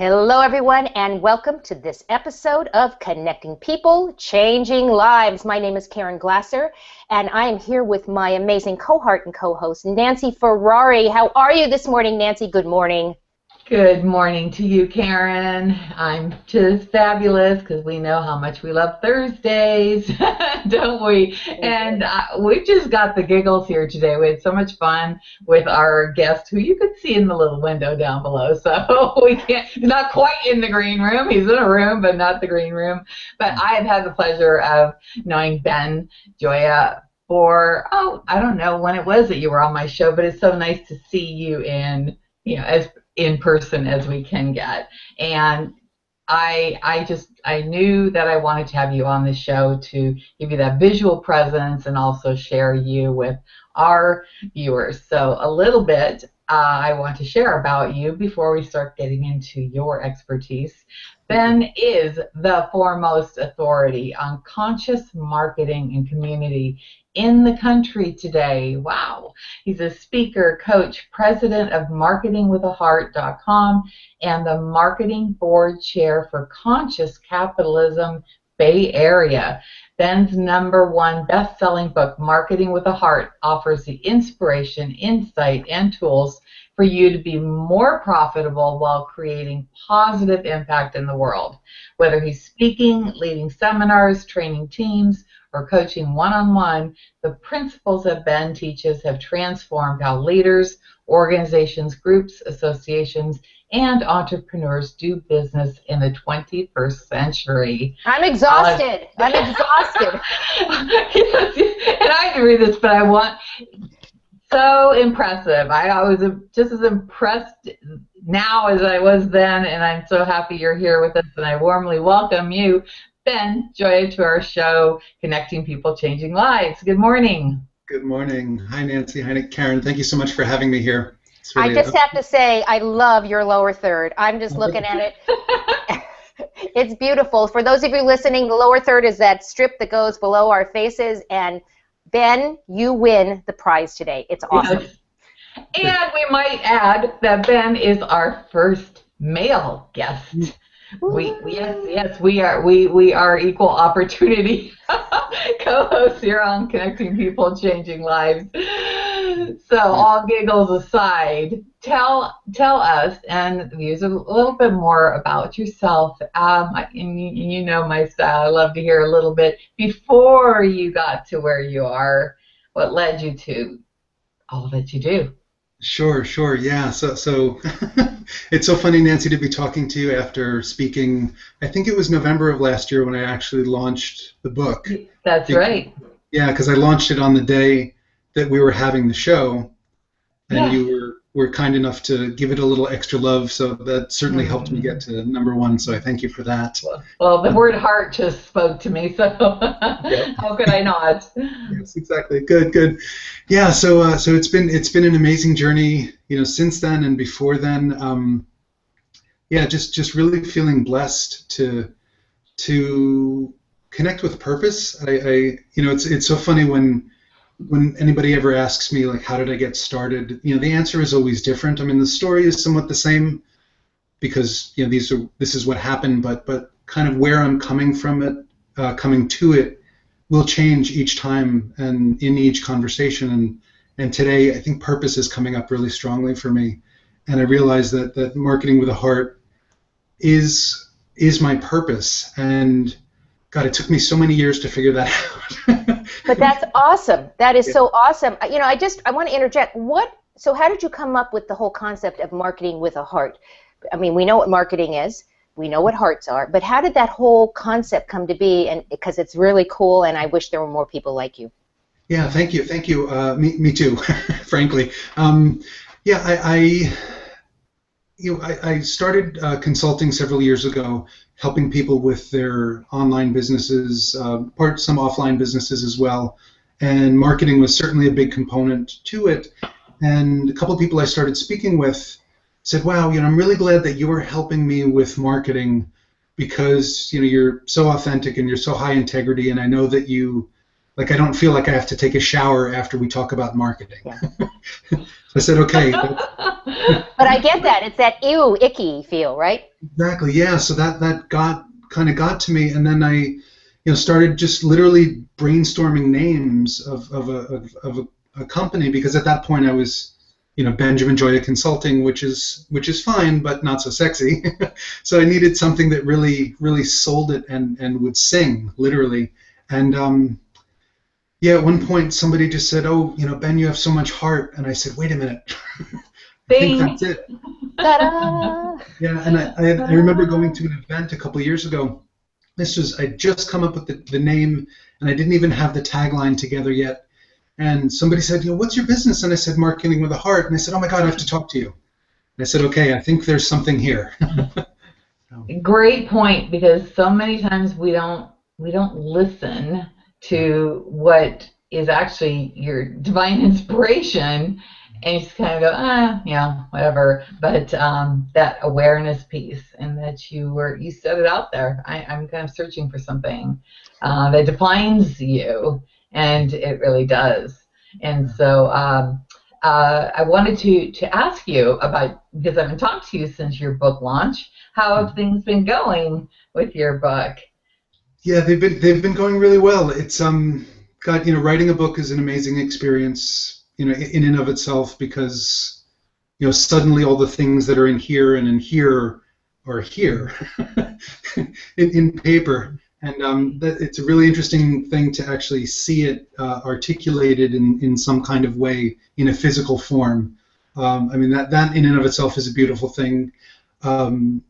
Hello, everyone, and welcome to this episode of Connecting People, Changing Lives. My name is Karen Glasser, and I am here with my amazing cohort and co-host, Nancy Ferrari. How are you this morning, Nancy? Good morning. Good morning to you, Karen. I'm just fabulous because we know how much we love Thursdays, don't we? And we just got the giggles here today. We had so much fun with our guest, who you could see in the little window down below. So he's not quite in the green room. He's in a room, but not the green room. But I have had the pleasure of knowing Ben Gioia for, I don't know when it was that you were on my show, but it's so nice to see you as in person as we can get. And I knew that I wanted to have you on the show to give you that visual presence and also share you with our viewers. So a little bit I want to share about you before we start getting into your expertise. Ben is the foremost authority on conscious marketing and community in the country today. Wow. He's a speaker, coach, president of marketingwithaheart.com, and the marketing board chair for Conscious Capitalism Bay Area. Ben's #1 best-selling book, Marketing with a Heart, offers the inspiration, insight, and tools for you to be more profitable while creating positive impact in the world. Whether he's speaking, leading seminars, training teams, or coaching one-on-one, the principles that Ben teaches have transformed how leaders, organizations, groups, associations, and entrepreneurs do business in the 21st century. I'm exhausted. I'm exhausted. Yes, and I had to read this, but so impressive. I was just as impressed now as I was then, and I'm so happy you're here with us, and I warmly welcome you, Ben Gioia, to our show, Connecting People, Changing Lives. Good morning. Good morning. Hi, Nancy. Hi, Karen. Thank you so much for having me here. Really I just have to say, I love your lower third. I'm just looking at it. It's beautiful. For those of you listening, the lower third is that strip that goes below our faces, and Ben, you win the prize today. It's awesome. Yes. And we might add that Ben is our first male guest. We are equal opportunity co-hosts here on Connecting People, Changing Lives. So all giggles aside, tell us and the viewers a little bit more about yourself. And you know my style. I love to hear a little bit before you got to where you are. What led you to all that you do? Sure, yeah. So it's so funny, Nancy, to be talking to you after speaking. I think it was November of last year when I actually launched the book. That's right. Yeah, because I launched it on the day that we were having the show, and you were kind enough to give it a little extra love, so that certainly helped me get to #1, so I thank you for that. Well, the word heart just spoke to me, so how could I not? Yes, exactly. Good. Yeah, so it's been an amazing journey, since then and before then. Just really feeling blessed to connect with purpose. It's so funny when anybody ever asks me, like, how did I get started? The answer is always different. I mean, the story is somewhat the same because this is what happened, but kind of where I'm coming to it will change each time and in each conversation. And today, I think purpose is coming up really strongly for me, and I realize that marketing with a heart is my purpose. And God, it took me so many years to figure that out. But that's awesome. That is so awesome. I want to interject. So how did you come up with the whole concept of marketing with a heart? I mean, we know what marketing is. We know what hearts are. But how did that whole concept come to be? And because it's really cool, and I wish there were more people like you. Yeah, thank you. Me too, frankly. I started consulting several years ago, helping people with their online businesses, some offline businesses as well, and marketing was certainly a big component to it. And a couple of people I started speaking with said, wow, I'm really glad that you are helping me with marketing because, you're so authentic and you're so high integrity, and I know that I don't feel like I have to take a shower after we talk about marketing. Yeah. I said, okay. But I get that. It's that ew, icky feel, right? Exactly. Yeah. So that got to me, and then I, started just literally brainstorming names of a company, because at that point I was, Benjamin Gioia Consulting, which is fine, but not so sexy. So I needed something that really sold it and would sing literally. And yeah, at one point somebody just said, "Oh, Ben, you have so much heart," and I said, "Wait a minute." I think Bing. that's it. Ta-da! Yeah, and I remember going to an event a couple of years ago. I'd just come up with the name, and I didn't even have the tagline together yet. And somebody said, "What's your business?" And I said, "Marketing with a Heart." And they said, "Oh my God, I have to talk to you." And I said, "Okay, I think there's something here." Great point, because so many times we don't listen to what is actually your divine inspiration, and you just kind of go, yeah, whatever. But that awareness piece, and that you set it out there. I'm kind of searching for something that defines you, and it really does. And so I wanted to ask you about, because I haven't talked to you since your book launch. How have things been going with your book? Yeah, they've been going really well. It's God, writing a book is an amazing experience, in and of itself, because suddenly all the things that are in here and in here are here in paper. And it's a really interesting thing to actually see it articulated in some kind of way in a physical form. I mean, that in and of itself is a beautiful thing. Um,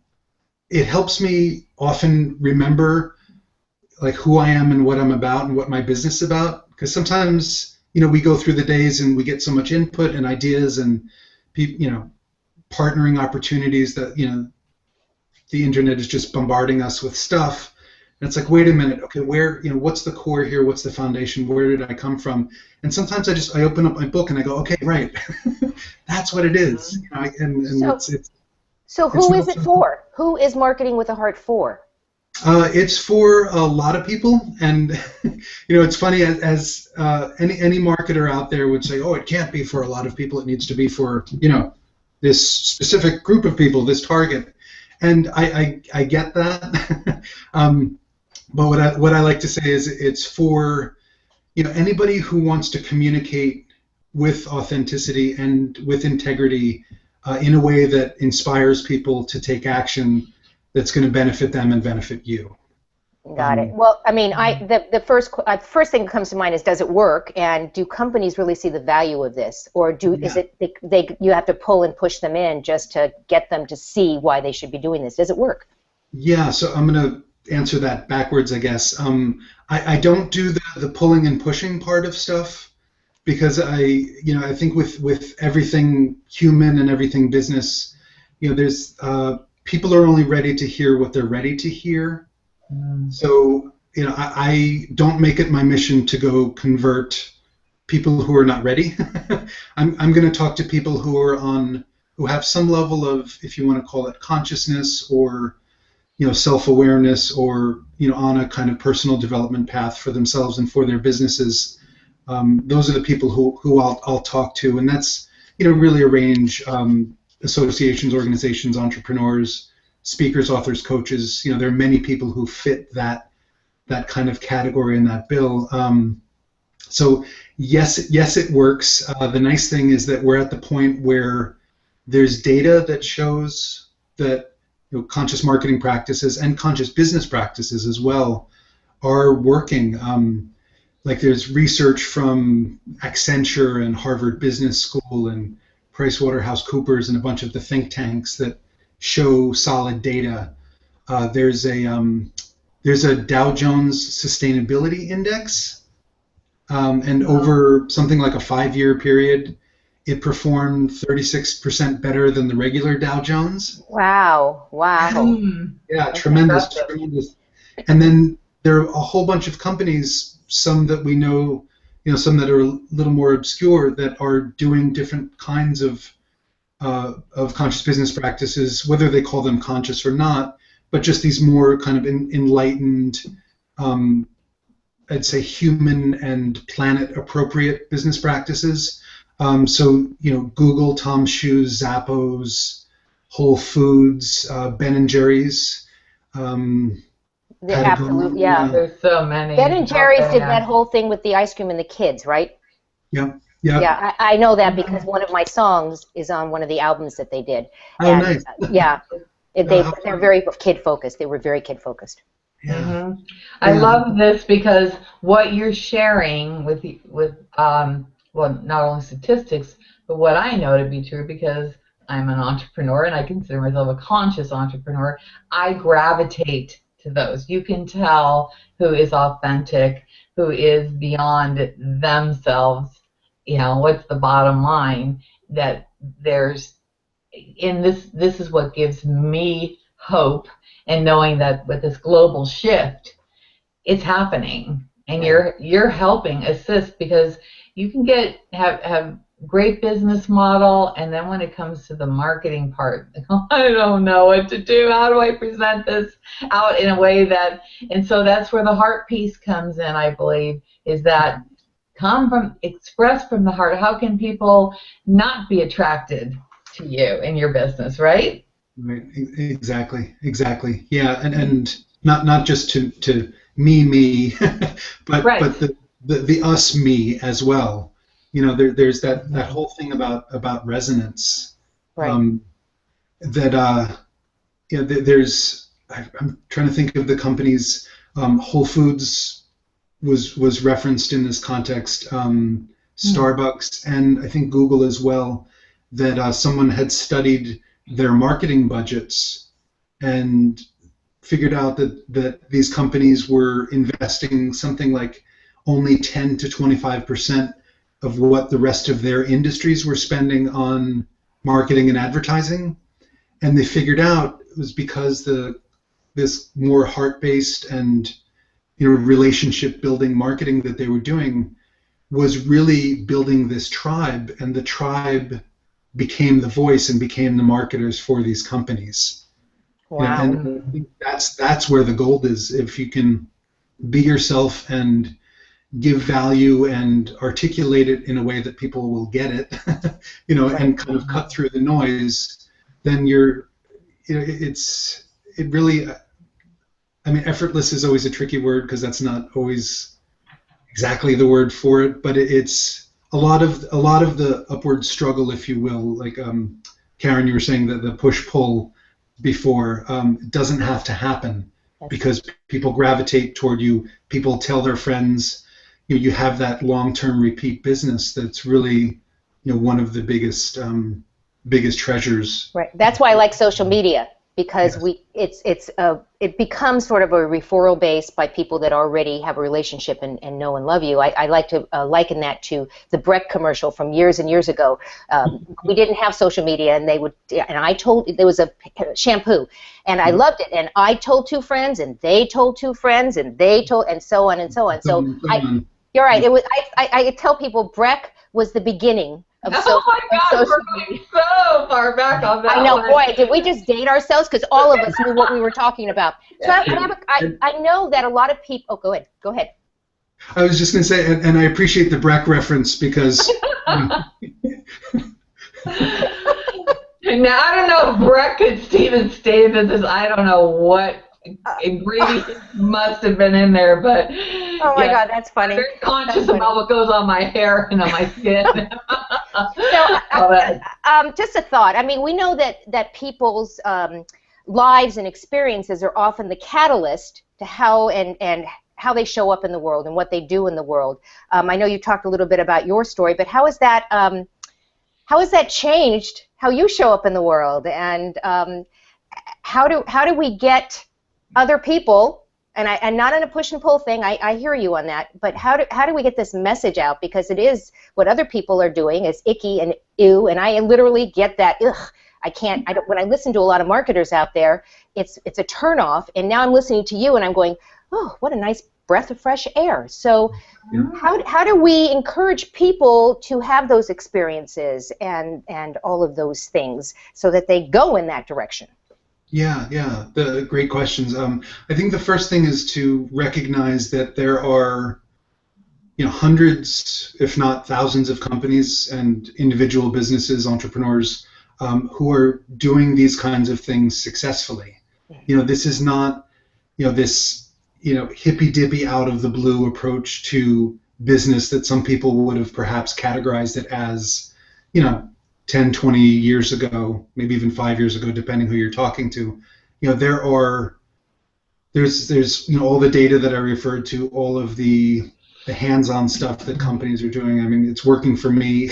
it helps me often remember like who I am and what I'm about and what my business is about. Because sometimes, we go through the days and we get so much input and ideas and, partnering opportunities that, the internet is just bombarding us with stuff. And it's like, wait a minute, okay, where, what's the core here? What's the foundation? Where did I come from? And sometimes I open up my book and I go, okay, right, that's what it is. So who is it for? Who is Marketing with a Heart for? It's for a lot of people, and it's funny, as any marketer out there would say, oh, it can't be for a lot of people. It needs to be for this specific group of people, this target, and I get that. But what I like to say is it's for anybody who wants to communicate with authenticity and with integrity in a way that inspires people to take action that's going to benefit them and benefit you. Got it. Well, I mean, the first thing that comes to mind is, does it work, and do companies really see the value of this, or is it you have to pull and push them in just to get them to see why they should be doing this? Does it work? Yeah, so I'm going to answer that backwards, I guess. I don't do the pulling and pushing part of stuff, because I think with everything human and everything business, there's people are only ready to hear what they're ready to hear. So, I don't make it my mission to go convert people who are not ready. I'm going to talk to people who have some level of, if you want to call it, consciousness, or self-awareness, or on a kind of personal development path for themselves and for their businesses. Those are the people who I'll talk to, and that's really a range. Associations, organizations, entrepreneurs, speakers, authors, coaches. There are many people who fit that kind of category in that bill. So yes, it works. The nice thing is that we're at the point where there's data that shows that conscious marketing practices and conscious business practices as well are working. Like there's research from Accenture and Harvard Business School and PricewaterhouseCoopers and a bunch of the think tanks that show solid data. There's a Dow Jones Sustainability Index, and over something like a 5-year period, it performed 36% better than the regular Dow Jones. Wow! Yeah, tremendous. And then there are a whole bunch of companies, some that we know, some that are a little more obscure, that are doing different kinds of conscious business practices, whether they call them conscious or not, but just these more kind of enlightened, I'd say human and planet appropriate business practices. So, Google, Tom's Shoes, Zappos, Whole Foods, Ben and Jerry's, Absolutely, yeah. Patagonia. There's so many Ben and out Jerry's did that there. whole thing with the ice cream and the kids, right? Yep, yep. Yeah, I know that because one of my songs is on one of the albums that they did, Oh, and nice. yeah, How they're fun. very kid focused. They were very kid focused. Yeah, I yeah. love this because what you're sharing well, not only statistics, but what I know to be true because I'm an entrepreneur and I consider myself a conscious entrepreneur. I gravitate to those. You can tell who is authentic, who is beyond themselves. What's the bottom line? That there's in this is what gives me hope, and knowing that with this global shift it's happening, and Yeah. you're helping assist because you can have great business model, and then when it comes to the marketing part, I don't know what to do. How do I present this out in a way that, and so that's where the heart piece comes in, I believe, is that express from the heart. How can people not be attracted to you and your business, right? Right. Exactly. Exactly. Yeah. And not just to me, Right. but the us me as well. There's that whole thing about resonance. Right. Um, that there's I'm trying to think of the companies. Whole Foods was referenced in this context. Starbucks and I think Google as well. That someone had studied their marketing budgets and figured out that these companies were investing something like only 10 to 25% of what the rest of their industries were spending on marketing and advertising. And they figured out it was because this more heart-based and relationship building marketing that they were doing was really building this tribe, and the tribe became the voice and became the marketers for these companies. Wow. And I think that's where the gold is. If you can be yourself and give value and articulate it in a way that people will get it, Right. and kind of cut through the noise, then it really. I mean, effortless is always a tricky word because that's not always exactly the word for it, but it's a lot of the upward struggle, if you will. Like Karen, you were saying that the push pull before, it doesn't have to happen That's right. because people gravitate toward you. People tell their friends. You have that long-term repeat business that's really one of the biggest treasures. Right. That's why I like social media because Yes. it becomes sort of a referral base by people that already have a relationship and know and love you. I like to liken that to the Breck commercial from years and years ago. We didn't have social media, and I told there was a shampoo, and I loved it, and I told two friends, and they told two friends, and they told, and so on and so on. So, So so on. you're right. It was I tell people Breck was the beginning of Oh my gosh, social we're media. going so far back on that I know, one. boy, did we just date ourselves? Because all of us knew what we were talking about. So I know that a lot of people. Oh, go ahead. Go ahead. I was just going to say, and I appreciate the Breck reference because Now, I don't know if Brett could Steven stay in business. I don't know what ingredients must have been in there, but Oh my yeah, God, that's funny. I'm very conscious That's funny. about what goes on my hair and on my skin. So, All that. just a thought. I mean, we know that people's lives and experiences are often the catalyst to how how they show up in the world and what they do in the world. I know you talked a little bit about your story, but how has that changed how you show up in the world, and how do we get other people? And not in a push and pull thing. I hear you on that. But how do we get this message out? Because it is what other people are doing is icky and ew, and I literally get that. Ugh, I can't. I don't. When I listen to a lot of marketers out there, it's a turnoff. And now I'm listening to you, and I'm going, oh, what a nice breath of fresh air. So how do we encourage people to have those experiences and all of those things so that they go in that direction? yeah, the great questions. I think the first thing is to recognize that there are, hundreds, if not thousands, of companies and individual businesses, entrepreneurs who are doing these kinds of things successfully. This is not this hippy dippy out of the blue approach to business that some people would have perhaps categorized it as 10, 20 years ago, maybe even 5 years ago, depending who you're talking to. There's all the data that I referred to, all of the hands-on stuff that companies are doing. I mean, it's working for me.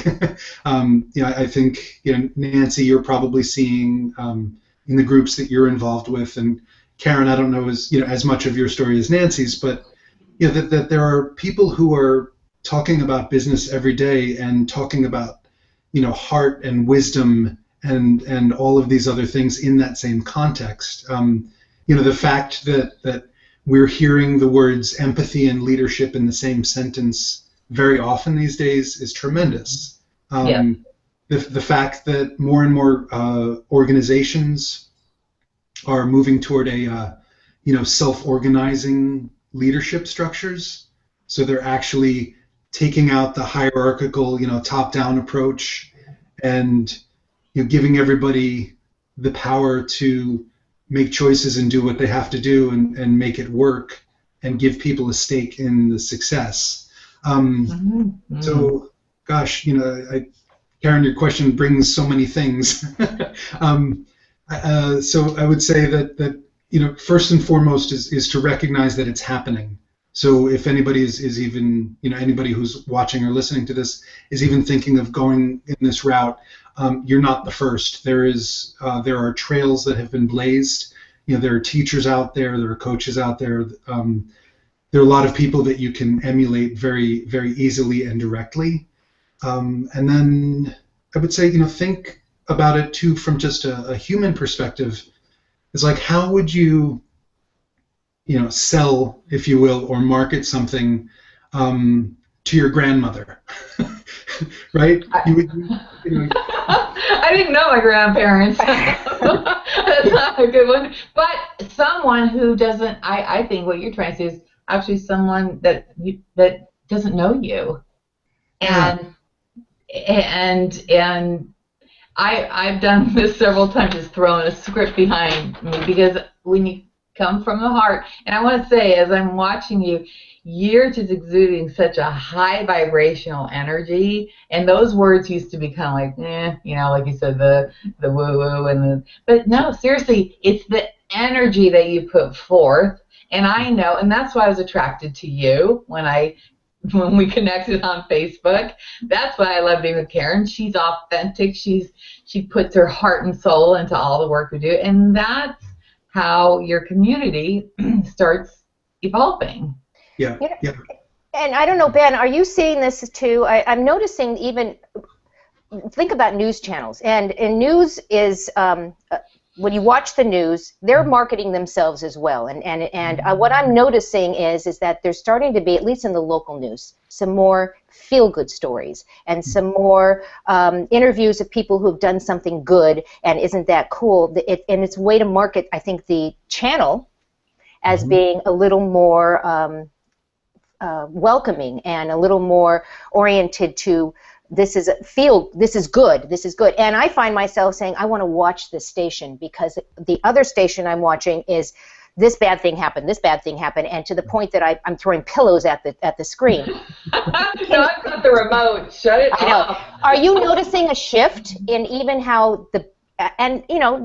I think Nancy, you're probably seeing in the groups that you're involved with, and Karen, I don't know as much of your story as Nancy's, but that there are people who are talking about business every day and talking about heart and wisdom and all of these other things in that same context. The fact that we're hearing the words empathy and leadership in the same sentence very often these days is tremendous. The fact that more and more organizations are moving toward a self-organizing leadership structures, so they're actually taking out the hierarchical top-down approach and giving everybody the power to make choices and do what they have to do and make it work and give people a stake in the success. So, gosh, Karen, your question brings so many things. So I would say that first and foremost is to recognize that it's happening. So if anybody is even anybody who's watching or listening to this is even thinking of going in this route, you're not the first. There are trails that have been blazed. There are teachers out there. There are coaches out there. There are a lot of people that you can emulate very, very easily and directly. And then I would say, think about it too from just a human perspective. It's like, how would you, sell, if you will, or market something to your grandmother, right? I didn't know my grandparents. That's not a good one. But someone who doesn't, I think what you're trying to say is actually someone that doesn't know you. And I've done this several times, just throwing a script behind me, because when you come from the heart, and I want to say, as I'm watching you, you're just exuding such a high vibrational energy, and those words used to be kind of like, like you said, the woo-woo, but no, seriously, it's the energy that you put forth, and I know, and that's why I was attracted to you when we connected on Facebook. That's why I love being with Karen. She's authentic. She puts her heart and soul into all the work we do, and that's how your community starts evolving. Yeah. And I don't know, Ben, are you seeing this too? I'm noticing, even think about news channels, and news is when you watch the news, they're marketing themselves as well. And what I'm noticing is that there's starting to be, at least in the local news, some more feel-good stories and some more interviews of people who've done something good, and isn't that cool? And it's a way to market, I think, the channel as being a little more welcoming and a little more oriented to this is good. And I find myself saying, I want to watch this station, because the other station I'm watching is this bad thing happened, and to the point that I'm throwing pillows at the screen. No, I've got the remote. Shut it off. I know. Are you noticing a shift in even how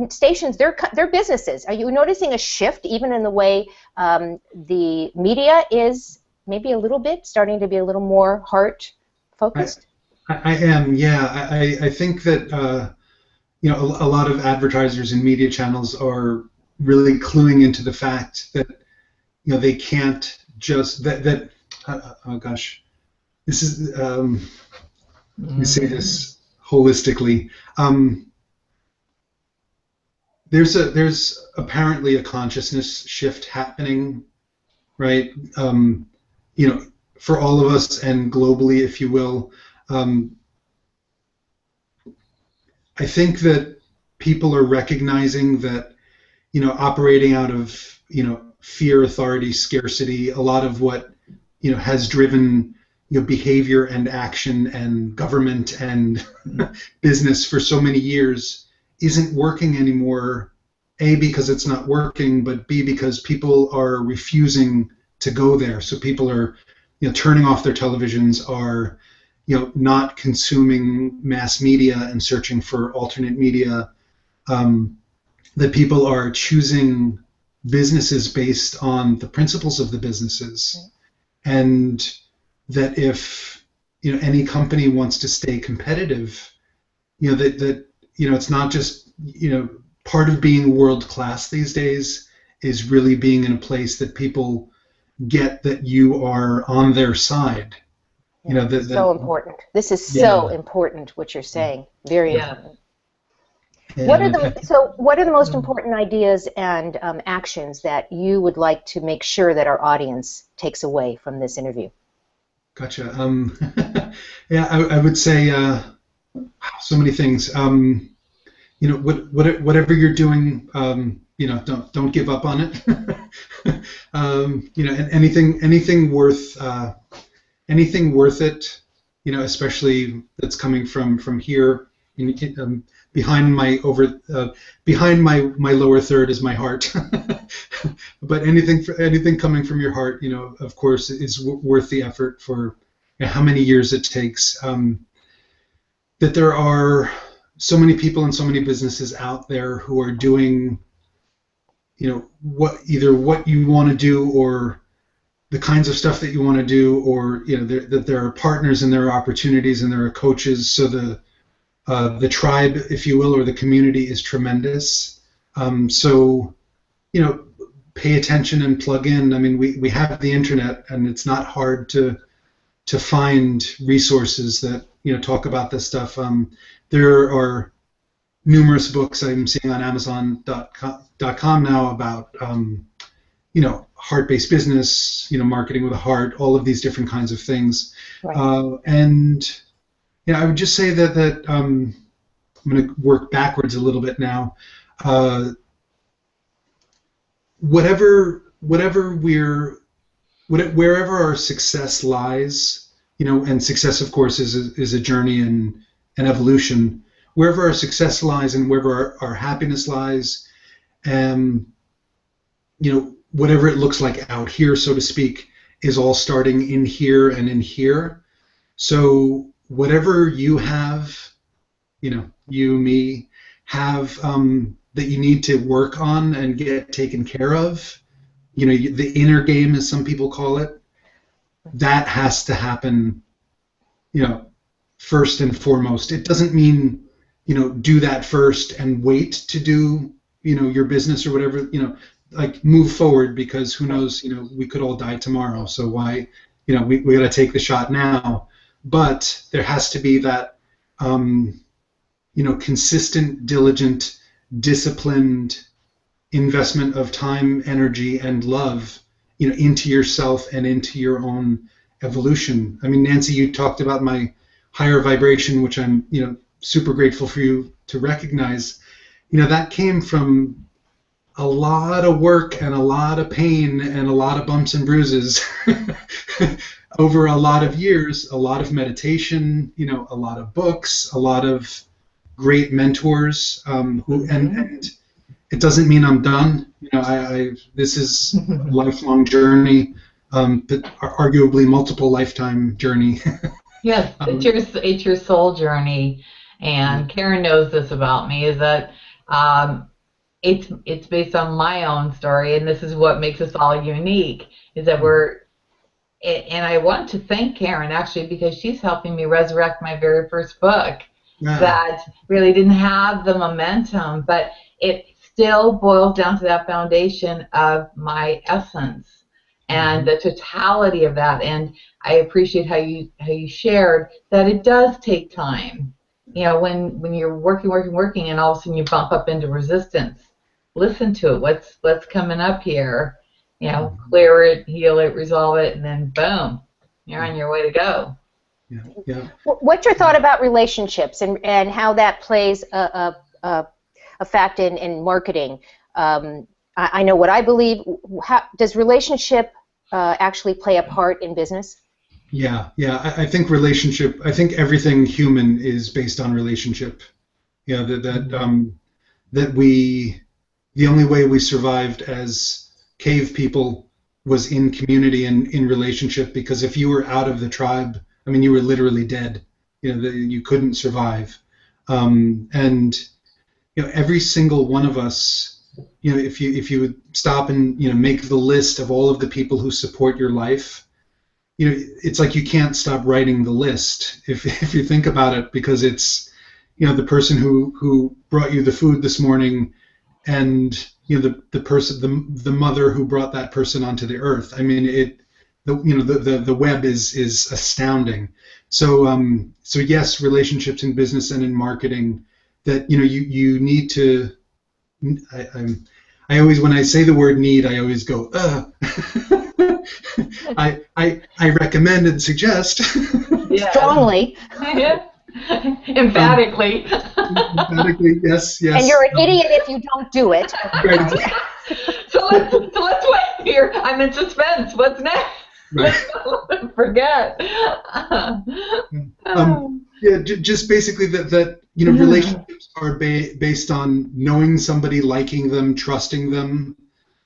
stations, they're businesses. Are you noticing a shift even in the way the media is maybe a little bit starting to be a little more heart focused? I am, yeah. I think that a lot of advertisers and media channels are really cluing into the fact that they can't just oh gosh, this is let me say this holistically. There's apparently a consciousness shift happening, right? For all of us and globally, if you will. I think that people are recognizing that, operating out of, fear, authority, scarcity, a lot of what, has driven, behavior and action and government and business for so many years isn't working anymore. A, because it's not working, but B, because people are refusing to go there. So people are, turning off their televisions, are, not consuming mass media and searching for alternate media. That people are choosing businesses based on the principles of the businesses, and that if any company wants to stay competitive, that it's not just part of being world class these days is really being in a place that people get that you are on their side. So important. This is so important. What you're saying, very important. What are the most important ideas and actions that you would like to make sure that our audience takes away from this interview? Gotcha. I would say so many things. Whatever you're doing, don't give up on it. And anything worth it, especially that's coming from here. Behind my lower third is my heart. But anything coming from your heart, of course, is worth the effort for how many years it takes. That there are so many people and so many businesses out there who are doing, what you want to do, or the kinds of stuff that you want to do, or that there are partners and there are opportunities and there are coaches. So the tribe, if you will, or the community is tremendous. So pay attention and plug in. I mean, we have the internet, and it's not hard to find resources that talk about this stuff. There are numerous books I'm seeing on Amazon.com now about heart-based business, marketing with a heart, all of these different kinds of things. Right. And I would just say that I'm going to work backwards a little bit now. Wherever our success lies, and success, of course, is a journey and an evolution. Wherever our success lies and wherever our happiness lies, whatever it looks like out here, so to speak, is all starting in here and in here. So whatever you have, you, me, have that you need to work on and get taken care of, the inner game, as some people call it, that has to happen, first and foremost. It doesn't mean, do that first and wait to do, your business or whatever, like move forward, because who knows, we could all die tomorrow. So why, we got to take the shot now. But there has to be that, consistent, diligent, disciplined investment of time, energy, and love, into yourself and into your own evolution. I mean, Nancy, you talked about my higher vibration, which I'm, super grateful for you to recognize. That came from a lot of work and a lot of pain and a lot of bumps and bruises over a lot of years, a lot of meditation, a lot of books, a lot of great mentors, and it doesn't mean I'm done. This is a lifelong journey, but arguably multiple lifetime journey. Yes, it's your soul journey, and Karen knows this about me, is that it's based on my own story, and this is what makes us all unique, is that and I want to thank Karen, actually, because she's helping me resurrect my very first book that really didn't have the momentum, but it still boils down to that foundation of my essence and the totality of that. And I appreciate how you shared that it does take time. When you're working, and all of a sudden you bump up into resistance, listen to it. What's coming up here? Clear it, heal it, resolve it, and then boom, you're on your way to go. Yeah. What's your thought about relationships and how that plays a fact in marketing? I know what I believe. Does relationship actually play a part in business? Yeah. I think relationship. I think everything human is based on relationship. Yeah, that we the only way we survived as cave people was in community and in relationship, because if you were out of the tribe, I mean, you were literally dead. You couldn't survive. And every single one of us, if you would stop and make the list of all of the people who support your life, it's like you can't stop writing the list if you think about it, because it's the person who brought you the food this morning, and the person, the mother who brought that person onto the earth. I mean, the web is astounding. So yes, relationships in business and in marketing, that you need to. I always, when I say the word need, I always go I recommend and suggest. Yeah. Strongly. Emphatically. Emphatically, yes. And you're an idiot if you don't do it. Right. So let's wait here. I'm in suspense. What's next? Right. Let's forget. Yeah, just basically that relationships are based on knowing somebody, liking them, trusting them,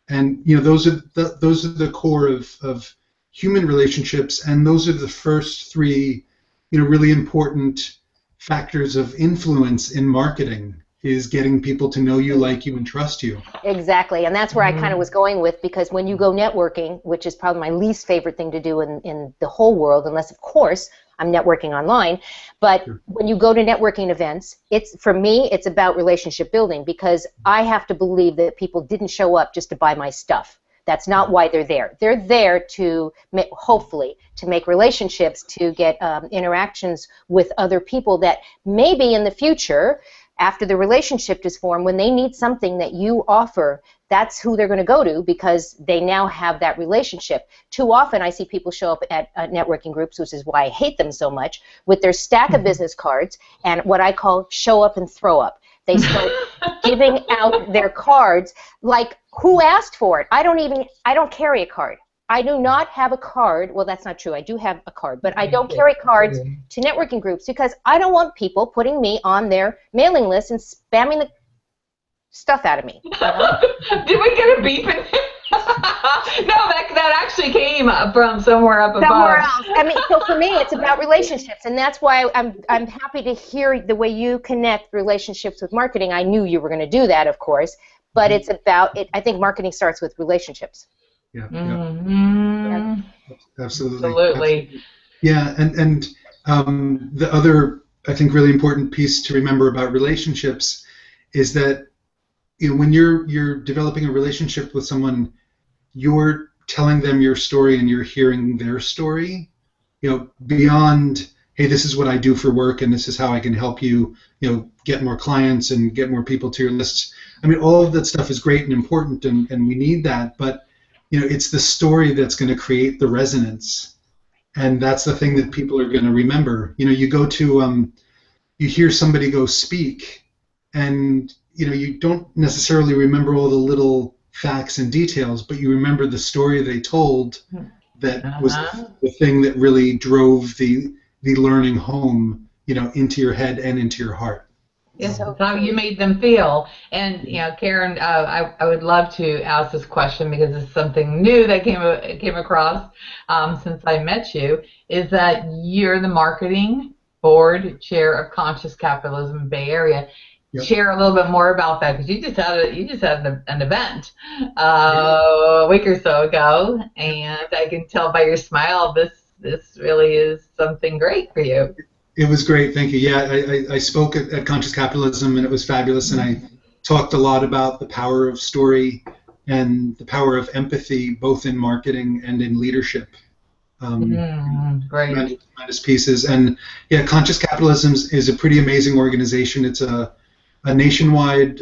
and those are the core of human relationships, and those are the first three really important factors of influence in marketing, is getting people to know you, like you, and trust you. Exactly, and that's where I kind of was going with, because when you go networking, which is probably my least favorite thing to do in the whole world, unless, of course, I'm networking online, but Sure. When you go to networking events, for me, it's about relationship building, because I have to believe that people didn't show up just to buy my stuff. That's not why they're there. They're there to, hopefully, to make relationships, to get interactions with other people that maybe in the future, after the relationship is formed, when they need something that you offer, that's who they're going to go to, because they now have that relationship. Too often I see people show up at networking groups, which is why I hate them so much, with their stack of business cards and what I call show up and throw up. They start giving out their cards like, who asked for it? I don't carry a card. I do not have a card. Well, that's not true. I do have a card, but I don't carry cards to networking groups, because I don't want people putting me on their mailing list and spamming the stuff out of me. Did we get a beep in there? No, that actually came from somewhere up above. Somewhere else. I mean, so for me, it's about relationships, and that's why I'm happy to hear the way you connect relationships with marketing. I knew you were going to do that, of course, but it's about it. I think marketing starts with relationships. Yeah. Mm-hmm. Absolutely. Yeah, and the other, I think, really important piece to remember about relationships is that when you're developing a relationship with someone, you're telling them your story and you're hearing their story. Beyond, hey, this is what I do for work and this is how I can help you, get more clients and get more people to your lists. I mean, all of that stuff is great and important, and we need that, but it's the story that's going to create the resonance, and that's the thing that people are going to remember. You go to, you hear somebody go speak, and you don't necessarily remember all the little facts and details, but you remember the story they told that was the thing that really drove the learning home, into your head and into your heart. Yes, how you made them feel. And Karen, I would love to ask this question, because it's something new that came across since I met you, is that you're the marketing board chair of Conscious Capitalism Bay Area. Yep. Share a little bit more about that, because you just had an event a week or so ago, and I can tell by your smile this really is something great for you. It was great, thank you. Yeah, I spoke at Conscious Capitalism, and it was fabulous, and I talked a lot about the power of story and the power of empathy, both in marketing and in leadership. Great. Tremendous pieces. And yeah, Conscious Capitalism is a pretty amazing organization. It's a nationwide,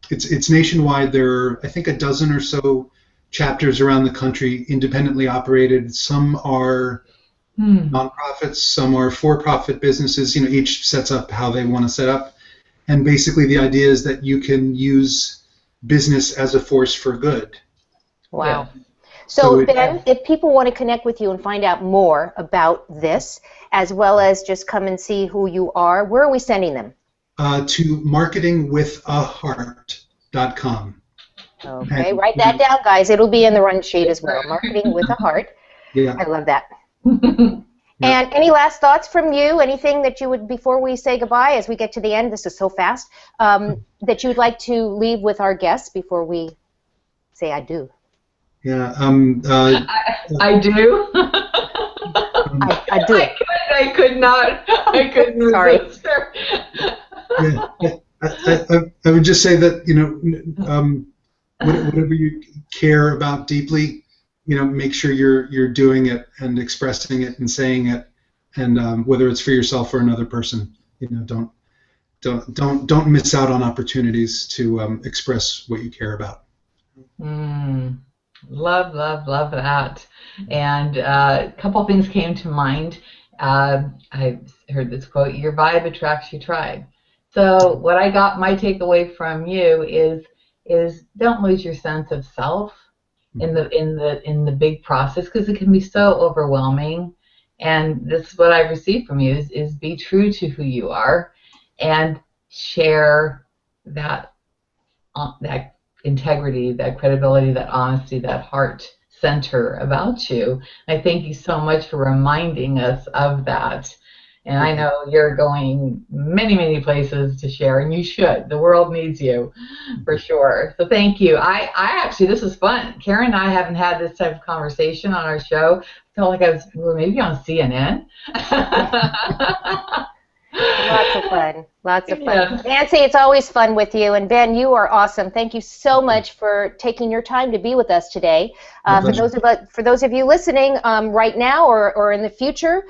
it's nationwide. There are, I think, a dozen or so chapters around the country, independently operated. Some are nonprofits, some are for-profit businesses. Each sets up how they want to set up. And basically the idea is that you can use business as a force for good. Wow. So Ben, if people want to connect with you and find out more about this, as well as just come and see who you are, where are we sending them? To marketingwithaheart.com. Okay, write that down, guys. It'll be in the run sheet as well. Marketing with a heart. Yeah. I love that. And any last thoughts from you? Anything that you would, before we say goodbye, as we get to the end, this is so fast, that you would like to leave with our guests before we say I do? Yeah. I do. I do. I could not. I couldn't Sorry. resist. I would just say that, whatever you care about deeply, make sure you're doing it and expressing it and saying it, and whether it's for yourself or another person, don't miss out on opportunities to express what you care about. Love that. And a couple of things came to mind. I heard this quote: "Your vibe attracts your tribe." So what I got, my takeaway from you is don't lose your sense of self in the big process, because it can be so overwhelming. And this is what I've received from you is be true to who you are and share that integrity, that credibility, that honesty, that heart center about you. I thank you so much for reminding us of that. And I know you're going many places to share, and you should. The world needs you, for sure. So thank you. I actually, this is fun. Karen and I haven't had this type of conversation on our show. I felt like we were maybe on CNN. Lots of fun. Lots of fun. Yeah. Nancy, it's always fun with you. And Ben, you are awesome. Thank you so much for taking your time to be with us today. For those of you listening right now or in the future,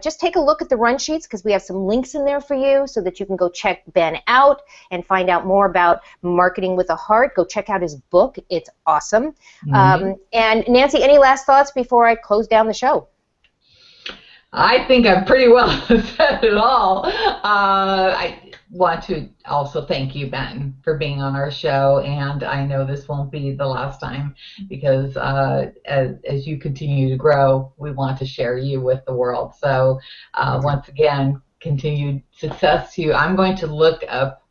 just take a look at the run sheets, because we have some links in there for you so that you can go check Ben out and find out more about Marketing with a Heart. Go check out his book. It's awesome. And Nancy, any last thoughts before I close down the show? I think I've pretty well said it all. I want to also thank you, Ben, for being on our show, and I know this won't be the last time, because as you continue to grow, we want to share you with the world. So once again, continued success to you. I'm going to look up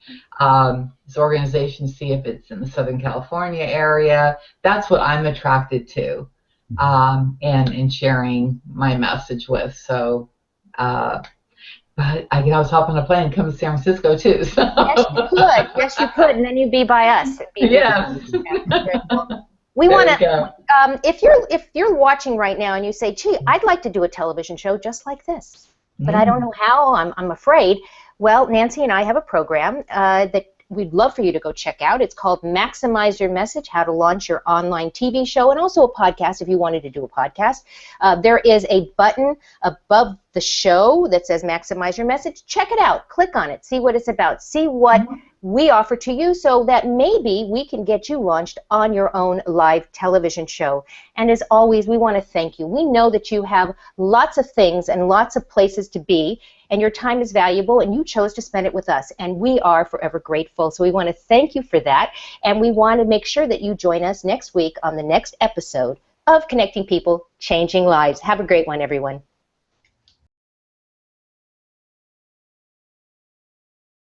this organization, see if it's in the Southern California area. That's what I'm attracted to. And sharing my message with. So, but I can always hop on a plane and come to San Francisco too. So. Yes, you could, and then you'd be by us. Yeah. We want to. If you're watching right now and you say, "Gee, I'd like to do a television show just like this, but I don't know how. I'm afraid." Well, Nancy and I have a program that we'd love for you to go check out. It's called Maximize Your Message, How to Launch Your Online TV Show, and also a podcast if you wanted to do a podcast. There is a button above the show that says Maximize Your Message. Check it out. Click on it. See what it's about. See what we offer to you so that maybe we can get you launched on your own live television show. And as always, we want to thank you. We know that you have lots of things and lots of places to be, and your time is valuable, and you chose to spend it with us, and we are forever grateful. So we want to thank you for that, and we want to make sure that you join us next week on the next episode of Connecting People, Changing Lives. Have a great one, everyone.